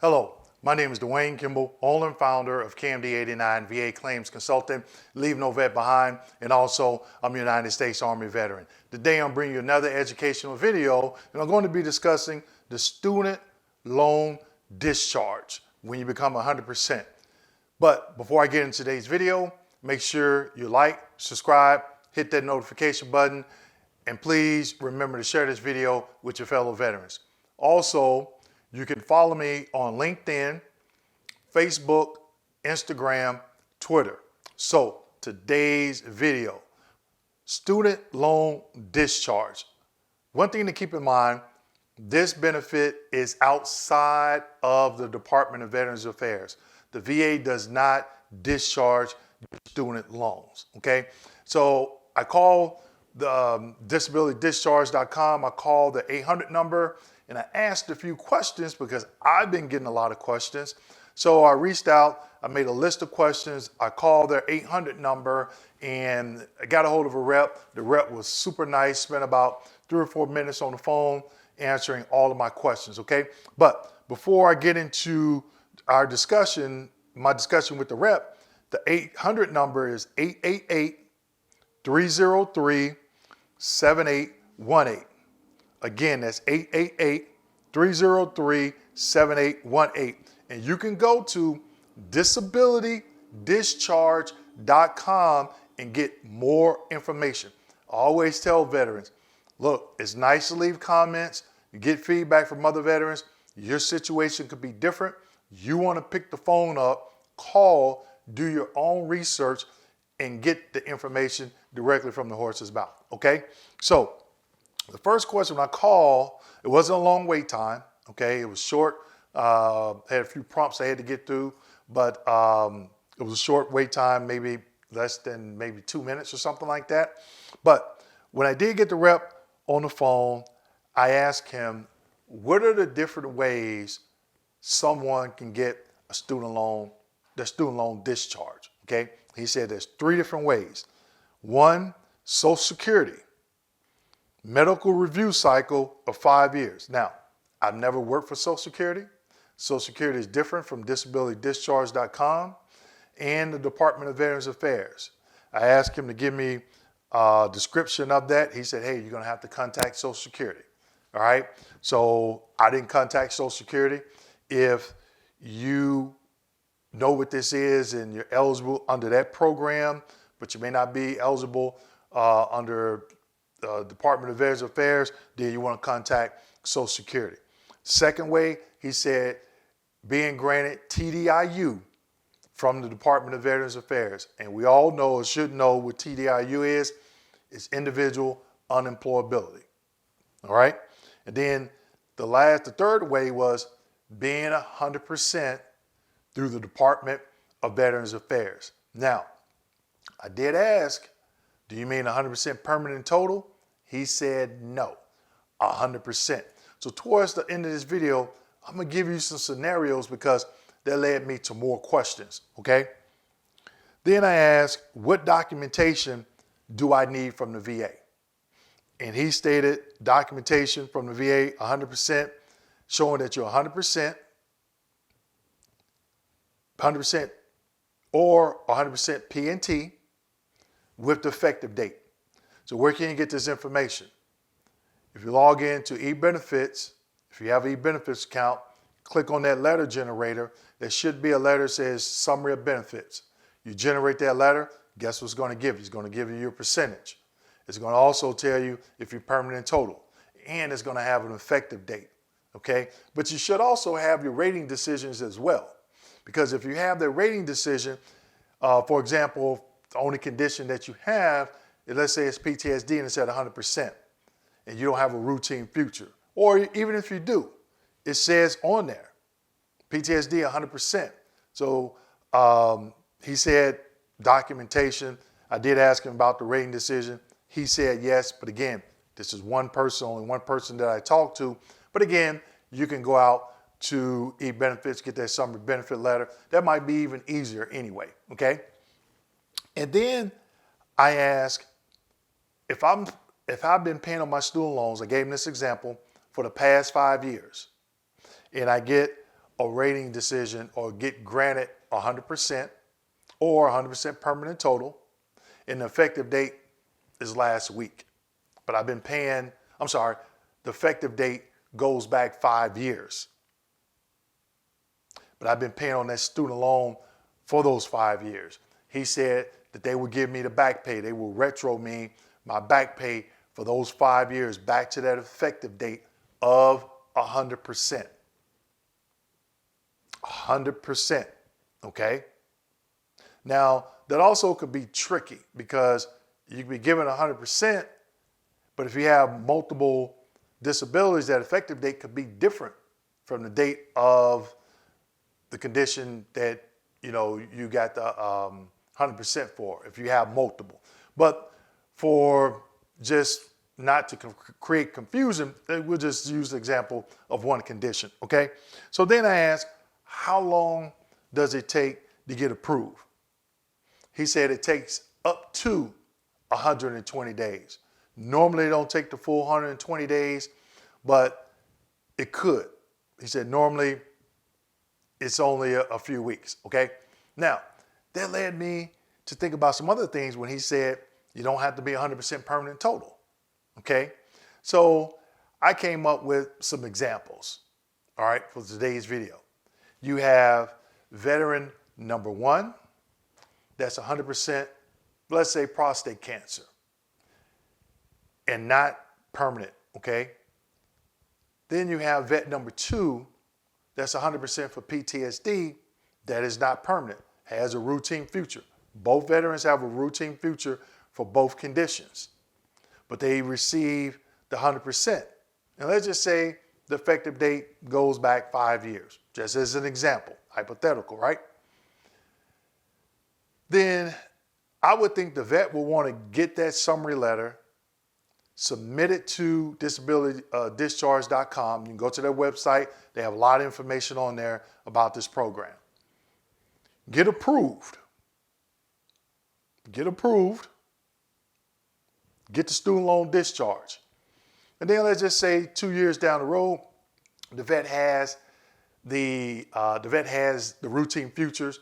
Hello, my name is Dwayne Kimball, owner and founder of KMD89 VA Claims Consultant, Leave No Vet Behind, and also I'm a United States Army veteran. Today I'm bringing you another educational video, and I'm going to be discussing the student loan discharge when you become 100%. But before I get into today's video, make sure you like, subscribe, hit that notification button, and please remember to share this video with your fellow veterans. Also, you can follow me on LinkedIn, Facebook, Instagram, Twitter. So today's video, student loan discharge. One thing to keep in mind, this benefit is outside of the Department of Veterans Affairs. The VA does not discharge student loans, okay? So I call the disabilitydischarge.com, I call the 800 number, and I asked a few questions because I've been getting a lot of questions. So I reached out, I made a list of questions, I called their 800 number, and I got a hold of a rep. The rep was super nice, spent about 3 or 4 minutes on the phone answering all of my questions, okay? But before I get into our discussion, my discussion with the rep, the 800 number is 888-303-7818. Again, that's 888-303-7818. And you can go to disabilitydischarge.com and get more information. I always tell veterans, look, it's nice to leave comments, you get feedback from other veterans. Your situation could be different. You want to pick the phone up, call, do your own research, and get the information directly from the horse's mouth, okay? So the first question when I called, it wasn't a long wait time, okay? It was short, had a few prompts I had to get through, but it was a short wait time, maybe less than maybe 2 minutes or something like that. But when I did get the rep on the phone, I asked him, what are the different ways someone can get a student loan discharge, okay? He said there's 3 different ways. 1, Social Security. Medical review cycle of 5 years. Now, I've never worked for Social Security. Social Security is different from disabilitydischarge.com and the Department of Veterans Affairs. I asked him to give me a description of that. He said, hey, you're going to have to contact Social Security. All right. So I didn't contact Social Security. If you know what this is and you're eligible under that program, but you may not be eligible under Department of Veterans Affairs, then you want to contact Social Security. Second way, he said, being granted TDIU from the Department of Veterans Affairs. And we all know or should know what TDIU is. It's individual unemployability. All right. And then the third way was being 100% through the Department of Veterans Affairs. Now, I did ask, do you mean 100% permanent total? He said no, 100%. So towards the end of this video, I'm gonna give you some scenarios because that led me to more questions, okay? Then I asked, what documentation do I need from the VA? And he stated documentation from the VA, 100%, showing that you're 100% or 100% P&T with the effective date. So where can you get this information? If you log into eBenefits, if you have an eBenefits account, click on that letter generator. There should be a letter that says Summary of Benefits. You generate that letter, guess what's going to give you? It's going to give you your percentage. It's going to also tell you if you're permanent total, and it's going to have an effective date, okay? But you should also have your rating decisions as well, because if you have the rating decision, for example, the only condition that you have, let's say it's PTSD and it's at 100%, and you don't have a routine future, or even if you do, it says on there, PTSD 100%. So he said documentation. I did ask him about the rating decision. He said yes, but again, this is one person, only one person that I talked to. But again, you can go out to eBenefits, get that summary benefit letter. That might be even easier anyway, okay? And then I ask, if I've been paying on my student loans, I gave him this example, for the past 5 years, and I get a rating decision or get granted 100% or 100% permanent total, and the effective date is last week. But I've been paying, the effective date goes back 5 years. But I've been paying on that student loan for those 5 years. He said that they would give me the back pay. They will retro me my back pay for those 5 years back to that effective date of 100%. 100%, okay? Now, that also could be tricky because you can be given 100%, but if you have multiple disabilities, that effective date could be different from the date of the condition that you got the 100% for, if you have multiple. But for just not to create confusion, we'll just use the example of one condition, okay? So then I asked, how long does it take to get approved? He said it takes up to 120 days. Normally it don't take the full 120 days, but it could. He said normally it's only a few weeks, okay? Now, that led me to think about some other things when he said you don't have to be 100% permanent total, okay? So I came up with some examples, all right, for today's video. You have veteran number 1, that's 100%, let's say prostate cancer, and not permanent, okay? Then you have vet number 2, that's 100% for PTSD, that is not permanent, has a routine future. Both veterans have a routine future for both conditions, but they receive the 100%. And let's just say the effective date goes back 5 years, just as an example, hypothetical, right? Then I would think the vet will want to get that summary letter, submit it to discharge.com. You can go to their website. They have a lot of information on there about this program. Get approved. Get approved. Get the student loan discharge. And then let's just say 2 years down the road, the vet has the routine futures,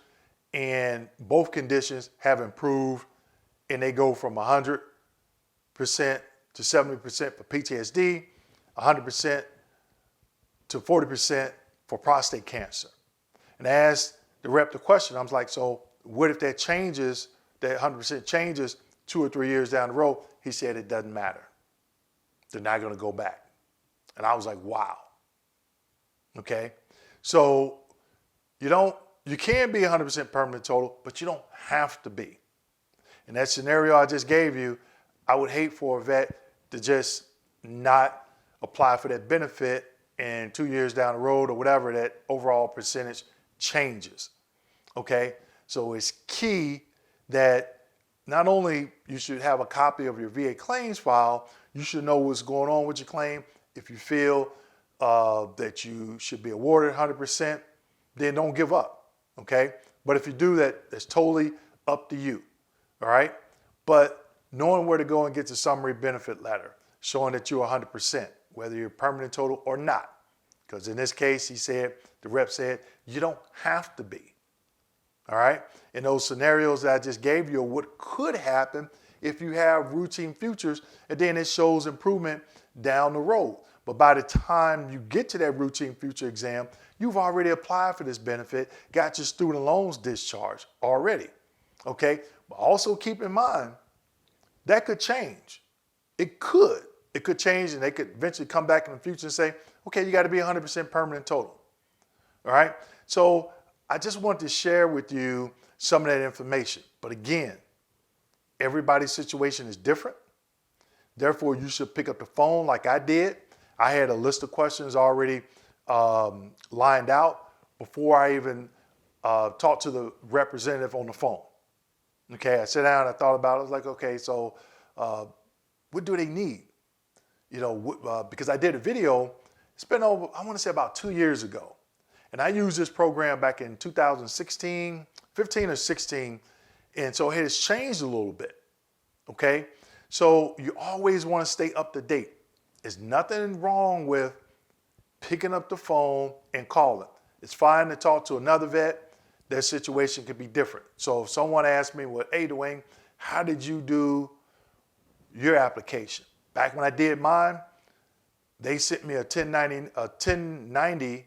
and both conditions have improved, and they go from 100% to 70% for PTSD, 100% to 40% for prostate cancer. And I asked the rep the question, I was like, so what if that changes, that 100% changes 2 or 3 years down the road? He said it doesn't matter. They're not going to go back. And I was like, wow. Okay. So you can be 100% permanent total, but you don't have to be. In that scenario I just gave you, I would hate for a vet to just not apply for that benefit and 2 years down the road or whatever, that overall percentage changes. Okay. So it's key that not only you should have a copy of your VA claims file, you should know what's going on with your claim. If you feel that you should be awarded 100%, then don't give up, okay? But if you do that, that's totally up to you, all right? But knowing where to go and get the summary benefit letter, showing that you're 100%, whether you're permanent total or not. Because in this case, the rep said, you don't have to be, all right? In those scenarios that I just gave you, what could happen if you have routine futures, and then it shows improvement down the road. But by the time you get to that routine future exam, you've already applied for this benefit, got your student loans discharged already, okay? But also keep in mind, that could change. It could change, and they could eventually come back in the future and say, okay, you got to be 100% permanent total, all right? So I just want to share with you some of that information. But again, everybody's situation is different. Therefore, you should pick up the phone like I did. I had a list of questions already lined out before I even talked to the representative on the phone. Okay, I sat down, I thought about it. I was like, okay, so what do they need? Because I did a video, it's been over, I want to say about 2 years ago. And I used this program back in 2016, 15 or 16. And so it has changed a little bit, okay? So you always want to stay up to date. There's nothing wrong with picking up the phone and calling. It's fine to talk to another vet. Their situation could be different. So if someone asks me, well, hey, Dwayne, how did you do your application? Back when I did mine, they sent me a 1090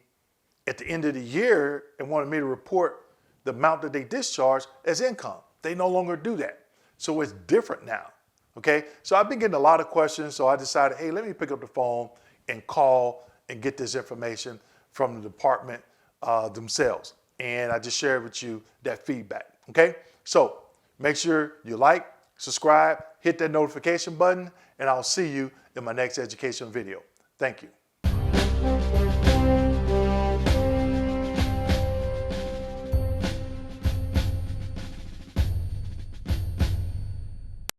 at the end of the year and wanted me to report the amount that they discharged as income. They no longer do that. So it's different now, okay? So I've been getting a lot of questions, so I decided, hey, let me pick up the phone and call and get this information from the department themselves. And I just shared with you that feedback, okay? So make sure you like, subscribe, hit that notification button, and I'll see you in my next education video. Thank you.